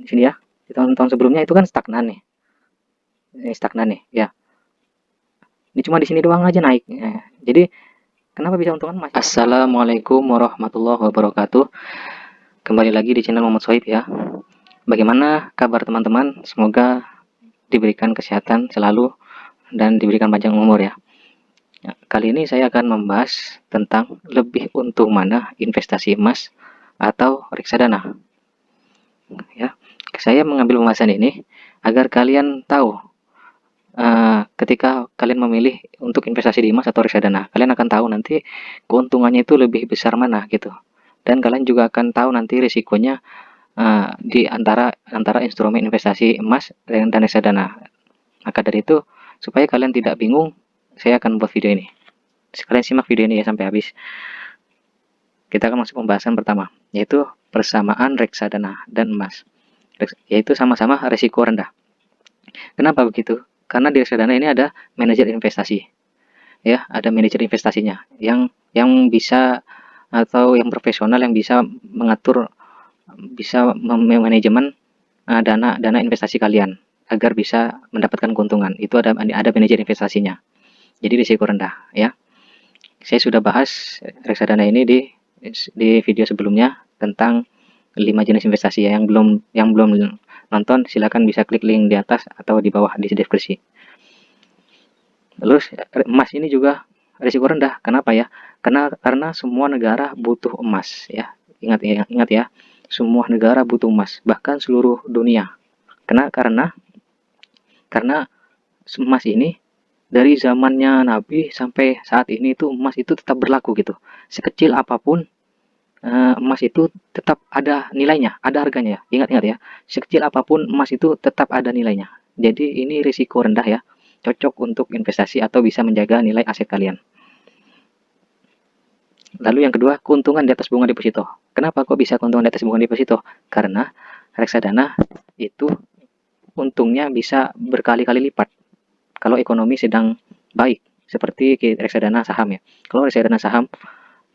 Di sini ya, di tahun-tahun sebelumnya itu kan stagnan nih. Ini stagnan nih, ya. Ini cuma di sini doang aja naik. Jadi kenapa bisa untungan Mas? Assalamualaikum warahmatullahi wabarakatuh. Kembali lagi di channel Muhammad Soib ya. Bagaimana kabar teman-teman? Semoga diberikan kesehatan selalu dan diberikan panjang umur ya. Kali ini saya akan membahas tentang lebih untung mana investasi emas atau reksadana. Ya, saya mengambil pembahasan ini agar kalian tahu ketika kalian memilih untuk investasi di emas atau reksadana, kalian akan tahu nanti keuntungannya itu lebih besar mana gitu. Dan kalian juga akan tahu nanti risikonya di antara instrumen investasi emas dan reksadana. Maka dari itu, supaya kalian tidak bingung, saya akan buat video ini. Kalian simak video ini ya sampai habis. Kita akan masuk pembahasan pertama, yaitu persamaan reksadana dan emas. Yaitu sama-sama risiko rendah. Kenapa begitu? Karena di reksadana ini ada manajer investasi. Ya, ada manajer investasinya yang bisa atau yang profesional yang bisa mengatur, bisa memanajemen dana investasi kalian agar bisa mendapatkan keuntungan. Itu ada manajer investasinya. Jadi risiko rendah ya. Saya sudah bahas reksadana ini di video sebelumnya tentang 5 jenis investasi ya. Yang belum nonton silakan bisa klik link di atas atau di bawah di deskripsi. Terus emas ini juga risiko rendah. Kenapa ya? Karena semua negara butuh emas ya. Ingat ya, semua negara butuh emas, bahkan seluruh dunia. Karena emas ini dari zamannya Nabi sampai saat ini itu emas itu tetap berlaku gitu. Sekecil apapun emas itu tetap ada nilainya, ada harganya ya. Ingat ya, sekecil apapun emas itu tetap ada nilainya. Jadi ini risiko rendah ya, cocok untuk investasi atau bisa menjaga nilai aset kalian. Lalu yang kedua, keuntungan di atas bunga deposito. Kenapa kok bisa keuntungan di atas bunga deposito? Karena reksadana itu untungnya bisa berkali-kali lipat kalau ekonomi sedang baik, seperti reksadana saham ya. Kalau reksadana saham,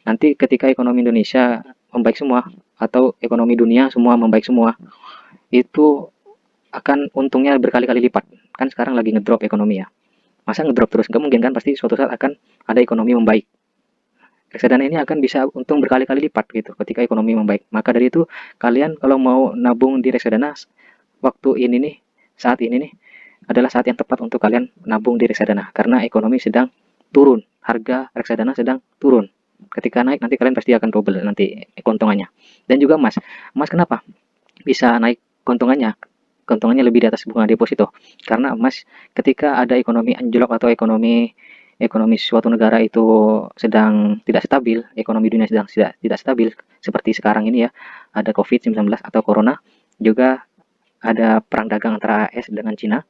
nanti ketika ekonomi Indonesia membaik semua atau ekonomi dunia semua membaik semua, itu akan untungnya berkali-kali lipat. Kan sekarang lagi ngedrop ekonomi ya. Masa ngedrop terus? Nggak mungkin kan, pasti suatu saat akan ada ekonomi membaik. Reksadana ini akan bisa untung berkali-kali lipat gitu ketika ekonomi membaik. Maka dari itu kalian kalau mau nabung di reksadana waktu ini nih, saat ini nih adalah saat yang tepat untuk kalian nabung di reksadana karena ekonomi sedang turun, harga reksadana sedang turun. Ketika naik nanti kalian pasti akan double nanti keuntungannya. Dan juga emas. Emas kenapa bisa naik keuntungannya? Keuntungannya lebih di atas bunga deposito. Karena emas ketika ada ekonomi anjlok atau ekonomi suatu negara itu sedang tidak stabil, ekonomi dunia sedang tidak stabil seperti sekarang ini ya, ada COVID-19 atau corona, juga ada perang dagang antara AS dengan Cina,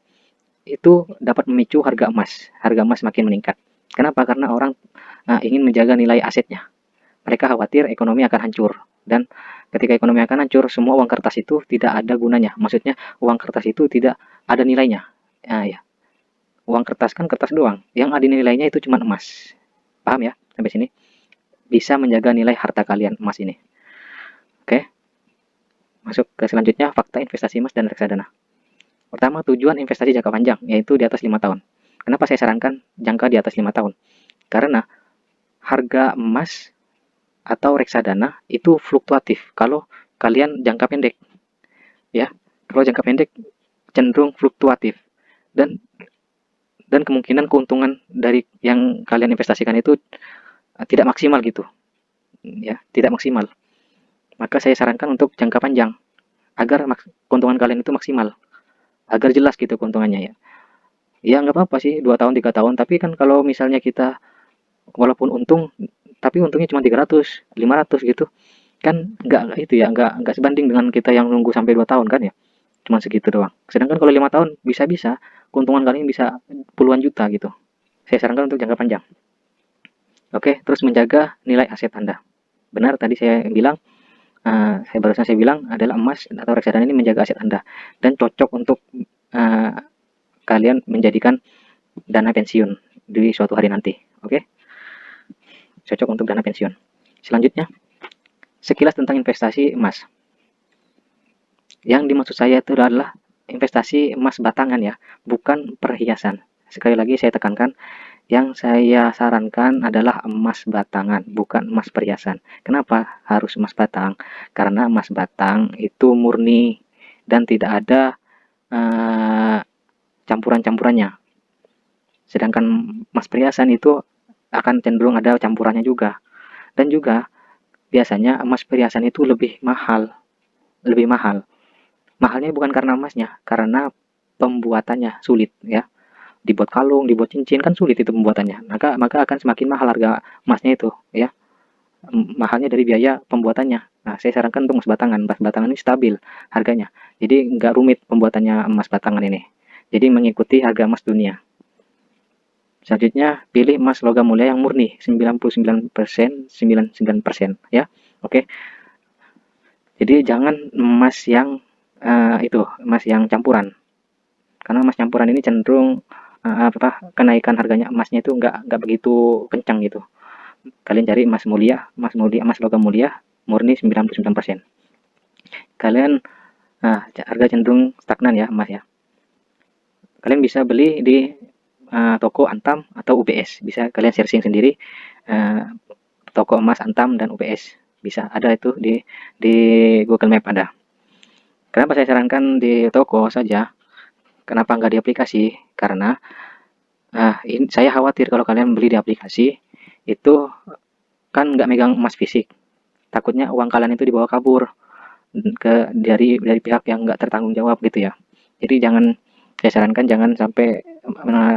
itu dapat memicu harga emas. Harga emas makin meningkat. Kenapa? Karena orang ingin menjaga nilai asetnya. Mereka khawatir ekonomi akan hancur. Dan ketika ekonomi akan hancur, semua uang kertas itu tidak ada gunanya. Maksudnya uang kertas itu tidak ada nilainya. Ya. Uang kertas kan kertas doang. Yang ada nilainya itu cuma emas. Paham ya? Sampai sini. Bisa menjaga nilai harta kalian emas ini. Oke. Masuk ke selanjutnya, fakta investasi emas dan reksadana. Pertama, tujuan investasi jangka panjang, yaitu di atas 5 tahun. Kenapa saya sarankan jangka di atas 5 tahun? Karena harga emas atau reksadana itu fluktuatif kalau kalian jangka pendek. Ya, kalau jangka pendek cenderung fluktuatif. Dan kemungkinan keuntungan dari yang kalian investasikan itu tidak maksimal gitu. Ya, tidak maksimal. Maka saya sarankan untuk jangka panjang agar keuntungan kalian itu maksimal. Agar jelas gitu keuntungannya ya. Ya nggak apa-apa sih 2 tahun 3 tahun, tapi kan kalau misalnya kita walaupun untung tapi untungnya cuma 300 500 gitu kan, nggak itu ya, nggak sebanding dengan kita yang nunggu sampai 2 tahun kan ya, cuma segitu doang. Sedangkan kalau 5 tahun bisa-bisa keuntungan kalian bisa puluhan juta gitu. Saya sarankan untuk jangka panjang. Oke, terus menjaga nilai aset Anda. Benar tadi saya bilang, saya bilang adalah emas atau reksadana ini menjaga aset Anda dan cocok untuk kalian menjadikan dana pensiun di suatu hari nanti. Oke, cocok untuk dana pensiun. Selanjutnya, sekilas tentang investasi emas. Yang dimaksud saya itu adalah investasi emas batangan ya, bukan perhiasan. Sekali lagi saya tekankan, yang saya sarankan adalah emas batangan, bukan emas perhiasan. Kenapa harus emas batang? Karena emas batang itu murni dan tidak ada campuran-campurannya. Sedangkan emas perhiasan itu akan cenderung ada campurannya juga. Dan juga biasanya emas perhiasan itu lebih mahal, lebih mahal. Mahalnya bukan karena emasnya, karena pembuatannya sulit ya. Dibuat kalung, dibuat cincin kan sulit itu pembuatannya. Maka akan semakin mahal harga emasnya itu ya. Mahalnya dari biaya pembuatannya. Nah, saya sarankan untuk emas batangan. Emas batangan ini stabil harganya. Jadi nggak rumit pembuatannya emas batangan ini. Jadi mengikuti harga emas dunia. Selanjutnya, pilih emas logam mulia yang murni, 99%, 99% ya. Oke. Jadi jangan emas yang emas yang campuran. Karena emas campuran ini cenderung kenaikan harganya emasnya itu nggak begitu kencang gitu. Kalian cari emas mulia, emas logam mulia murni 99%. Kalian harga cenderung stagnan ya emas ya. Kalian bisa beli di toko Antam atau UBS. Bisa kalian searching sendiri toko emas Antam dan UBS. Bisa ada itu di Google Map ada. Kenapa saya sarankan di toko saja? Kenapa nggak di aplikasi? Karena saya khawatir kalau kalian beli di aplikasi itu kan nggak megang emas fisik. Takutnya uang kalian itu dibawa kabur dari pihak yang nggak tertanggung jawab gitu ya. Jadi saya sarankan jangan sampai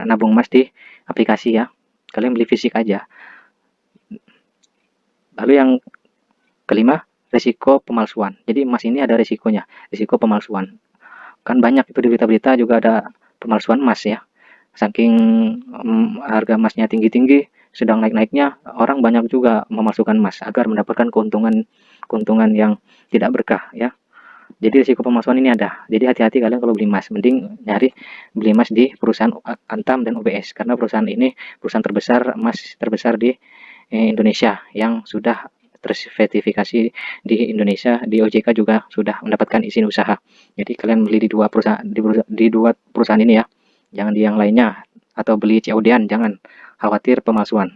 nabung emas di aplikasi ya. Kalian beli fisik aja. Lalu yang kelima, risiko pemalsuan. Jadi emas ini ada risikonya, risiko pemalsuan. Kan banyak itu di berita-berita juga ada pemalsuan emas ya. Saking harga emasnya tinggi-tinggi, sedang naik-naiknya, orang banyak juga memalsukan emas agar mendapatkan keuntungan yang tidak berkah ya. Jadi risiko pemalsuan ini ada. Jadi hati-hati kalian kalau beli emas, mending beli emas di perusahaan Antam dan UBS karena perusahaan ini perusahaan terbesar emas terbesar di Indonesia yang sudah tersertifikasi di Indonesia, di OJK juga sudah mendapatkan izin usaha. Jadi kalian beli di dua perusahaan ini ya. Jangan di yang lainnya atau beli COD-an, jangan khawatir pemalsuan.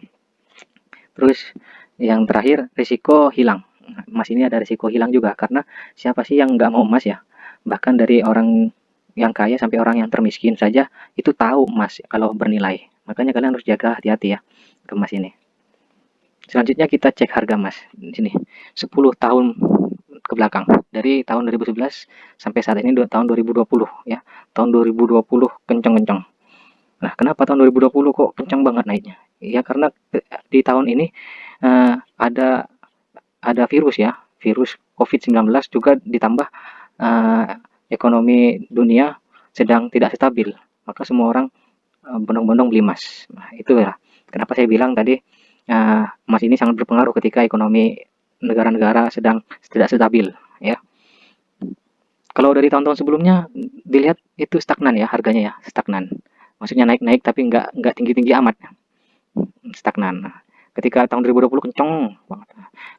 Terus yang terakhir risiko hilang. Emas ini ada risiko hilang juga karena siapa sih yang nggak mau emas ya? Bahkan dari orang yang kaya sampai orang yang termiskin saja itu tahu emas kalau bernilai. Makanya kalian harus jaga hati-hati ya ke emas ini. Selanjutnya kita cek harga emas di sini 10 tahun ke belakang dari tahun 2011 sampai saat ini tahun 2020 ya. Tahun 2020 kenceng-kenceng. Nah, kenapa tahun 2020 kok kencang banget naiknya? Ya karena di tahun ini ada virus ya, virus COVID-19 juga ditambah ekonomi dunia sedang tidak stabil. Maka semua orang bondong-bondong beli emas. Nah, itu ya. Kenapa saya bilang tadi emas ini sangat berpengaruh ketika ekonomi negara-negara sedang tidak stabil ya. Kalau dari tahun-tahun sebelumnya dilihat itu stagnan ya harganya ya, stagnan. Maksudnya naik-naik tapi nggak tinggi-tinggi amat, stagnan. Nah, ketika tahun 2020 kenceng banget.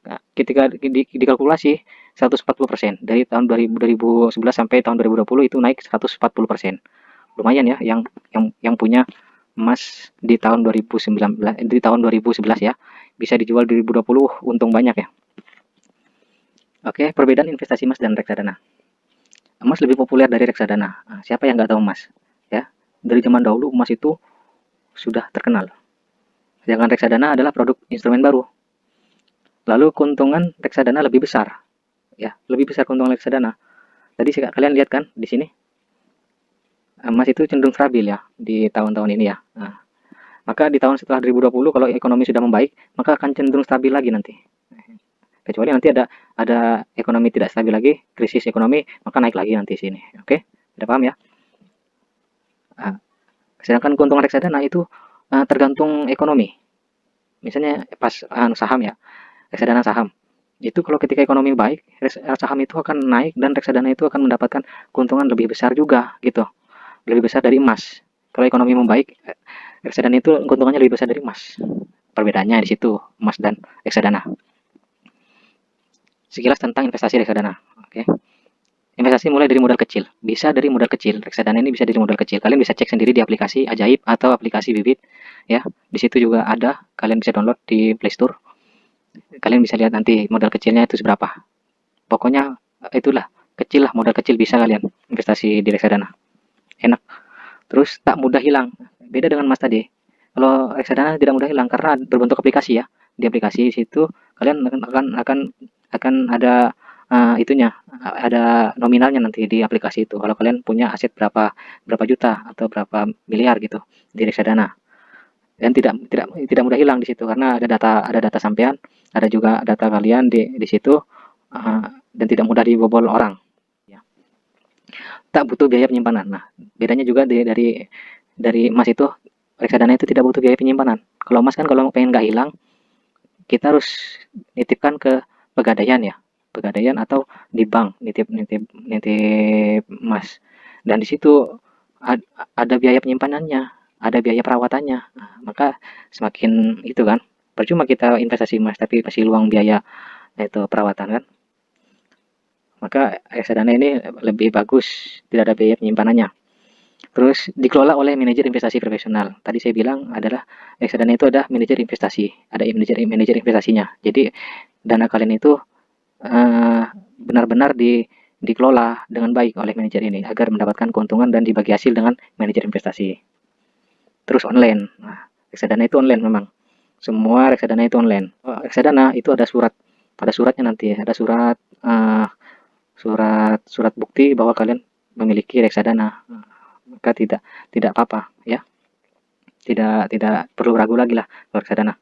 Nah, ketika dikalkulasi 140% dari tahun 2011 sampai tahun 2020 itu naik 140%. Lumayan ya yang punya emas di tahun 2019 di tahun 2011 ya bisa dijual 2020 untung banyak ya. Oke, perbedaan investasi emas dan reksadana. Emas lebih populer dari reksadana. Nah, siapa yang nggak tahu emas? Ya, dari zaman dahulu emas itu sudah terkenal. Sedangkan reksadana adalah produk instrumen baru. Lalu keuntungan reksadana lebih besar, ya, lebih besar keuntungan reksadana. Tadi kalian lihat kan di sini, emas itu cenderung stabil ya di tahun-tahun ini ya. Nah, maka di tahun setelah 2020 kalau ekonomi sudah membaik, maka akan cenderung stabil lagi nanti. Kecuali nanti ada ekonomi tidak stabil lagi, krisis ekonomi, maka naik lagi nanti sini. Oke, sudah paham ya? Nah, sedangkan keuntungan reksadana itu tergantung ekonomi. Misalnya pas saham ya, reksadana saham. Itu kalau ketika ekonomi baik, saham itu akan naik dan reksadana itu akan mendapatkan keuntungan lebih besar juga gitu. Lebih besar dari emas. Kalau ekonomi membaik, reksadana itu keuntungannya lebih besar dari emas. Perbedaannya di situ, emas dan reksadana. Sekilas tentang investasi reksadana. Oke. Investasi mulai dari modal kecil. Bisa dari modal kecil. Reksadana ini bisa dari modal kecil. Kalian bisa cek sendiri di aplikasi Ajaib atau aplikasi Bibit ya. Di situ juga ada, kalian bisa download di Play Store. Kalian bisa lihat nanti modal kecilnya itu seberapa. Pokoknya itulah, kecil lah, modal kecil bisa kalian investasi di reksadana. Enak. Terus tak mudah hilang. Beda dengan Mas tadi. Kalau reksadana tidak mudah hilang karena berbentuk aplikasi ya. Di aplikasi situ kalian akan ada itunya, ada nominalnya nanti di aplikasi itu. Kalau kalian punya aset berapa berapa juta atau berapa miliar gitu di reksadana. Dan tidak mudah hilang di situ karena ada data sampean, ada juga data kalian di situ, dan tidak mudah dibobol orang. Ya. Tak butuh biaya penyimpanan. Nah, bedanya juga dari emas itu, reksadana itu tidak butuh biaya penyimpanan. Kalau emas kan kalau pengen nggak hilang, kita harus nitipkan ke pegadaian ya, pegadaian atau di bank nitip nitip nitip emas. Dan di situ ada biaya penyimpanannya, ada biaya perawatannya. Nah, maka semakin itu kan, percuma kita investasi emas tapi masih luang biaya itu perawatan kan. Maka reksadana ini lebih bagus, tidak ada biaya penyimpanannya. Terus dikelola oleh manajer investasi profesional. Tadi saya bilang adalah reksadana itu ada manajer investasi, ada manajer investasinya. Jadi dana kalian itu benar-benar dikelola dengan baik oleh manajer ini agar mendapatkan keuntungan dan dibagi hasil dengan manajer investasi. Terus online. Nah, reksadana itu online memang. Semua reksadana itu online. Reksadana itu ada surat, pada suratnya nanti ada surat surat bukti bahwa kalian memiliki reksadana. Maka tidak apa-apa ya. Tidak perlu ragu lagi lah reksadana.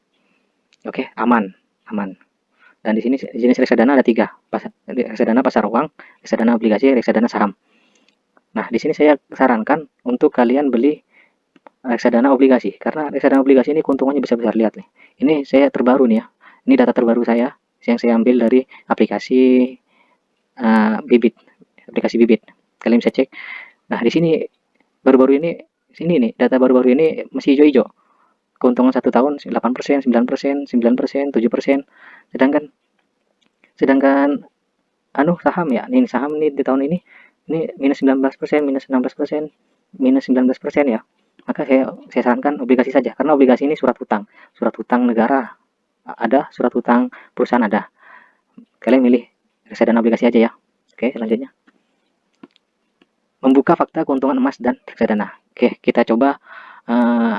Oke, aman, aman. Dan di sini jenis reksadana ada 3. Reksadana pasar uang, reksadana obligasi, reksadana saham. Nah, di sini saya sarankan untuk kalian beli reksadana obligasi karena reksadana obligasi ini keuntungannya besar-besar. Lihat nih. Ini saya terbaru nih ya. Ini data terbaru saya yang saya ambil dari aplikasi Bibit, aplikasi Bibit. Kalian bisa cek. Nah, di sini baru-baru ini nih data baru-baru ini masih hijau-hijau. Keuntungan 1 tahun 8%, 9%, 9%, 7%. Sedangkan sedangkan saham ya. Ini saham nih di tahun ini minus 19%, minus 16%, minus 19% ya. Maka saya sarankan obligasi saja karena obligasi ini surat hutang negara ada, surat hutang perusahaan ada. Kalian milih reksadana obligasi aja ya. Oke, selanjutnya. Membuka fakta keuntungan emas dan reksadana. Oke, kita coba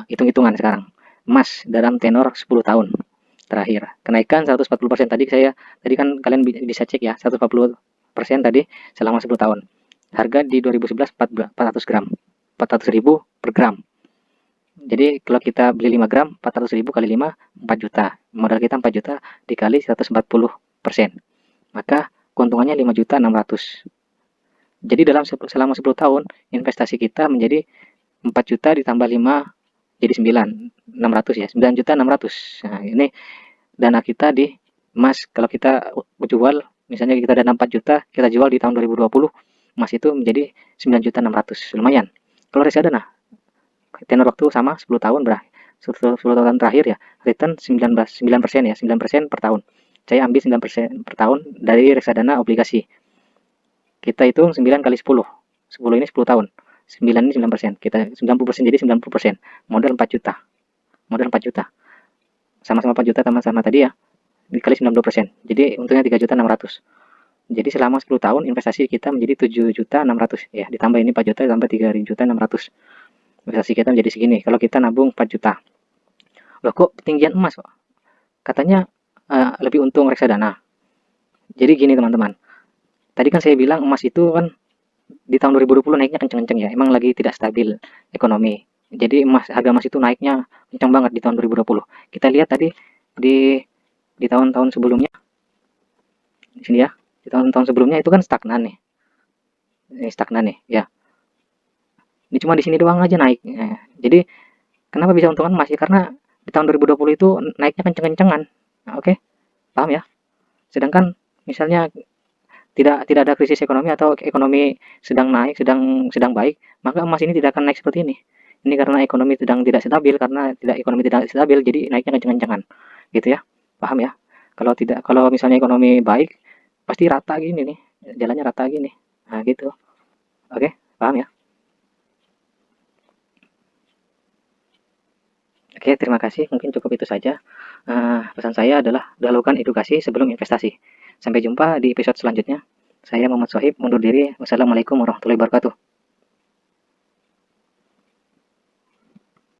hitung-hitungan sekarang. Emas dalam tenor 10 tahun terakhir. Kenaikan 140%. Tadi kan kalian bisa cek ya, 140% tadi selama 10 tahun. Harga di 2011 400 gram. 400.000 per gram. Jadi kalau kita beli 5 gram, 400.000 kali 5, 4 juta. Modal kita 4 juta dikali 140%. Maka keuntungannya 5.600.000. Jadi selama 10 tahun investasi kita menjadi 4 juta ditambah 5 jadi 9.600 ya. 9.600.000. Nah, ini dana kita di emas. Kalau kita jual, misalnya kita dana 4 juta, kita jual di tahun 2020, emas itu menjadi 9.600.000. Lumayan. Kalau reksadana tenor waktu sama 10 tahun berakhir. 10 tahun terakhir ya, return 9% ya, 9% per tahun. Saya ambil 9% per tahun dari reksadana obligasi. Kita hitung 9 kali 10. 10 ini 10 tahun. 9 ini 9%. Kita 90% jadi 90%. Modal 4 juta. Modal 4 juta. Sama-sama 4 juta sama-sama tadi ya. Dikali 90%. Jadi untungnya 3.600.000. Jadi selama 10 tahun investasi kita menjadi 7.600.000 ya. Ditambah ini 4 juta tambah 3.600.000. Investasi kita menjadi segini kalau kita nabung 4 juta. Loh kok ketinggian emas kok? Katanya lebih untung reksadana. Jadi gini teman-teman. Tadi kan saya bilang emas itu kan di tahun 2020 naiknya kenceng-kenceng ya. Emang lagi tidak stabil ekonomi. Jadi harga emas itu naiknya kenceng banget di tahun 2020. Kita lihat tadi di tahun-tahun sebelumnya. Di sini ya. Di tahun-tahun sebelumnya itu kan stagnan nih. Ini stagnan nih ya. Ini cuma di sini doang aja naik. Jadi kenapa bisa untungan emas ya? Karena di tahun 2020 itu naiknya kenceng-kencengan. Nah, oke, paham ya? Sedangkan misalnya tidak ada krisis ekonomi atau ekonomi sedang naik, sedang baik, maka emas ini tidak akan naik seperti ini. Ini karena ekonomi sedang tidak stabil, karena ekonomi tidak stabil, jadi naiknya kenceng-kencengan. Gitu ya. Paham ya? Kalau misalnya ekonomi baik, pasti rata gini nih. Jalannya rata gini. Nah, gitu. Oke, paham ya? Oke, terima kasih. Mungkin cukup itu saja. Pesan saya adalah dahulukan edukasi sebelum investasi. Sampai jumpa di episode selanjutnya. Saya Muhammad Sohib, mundur diri. Wassalamualaikum warahmatullahi wabarakatuh.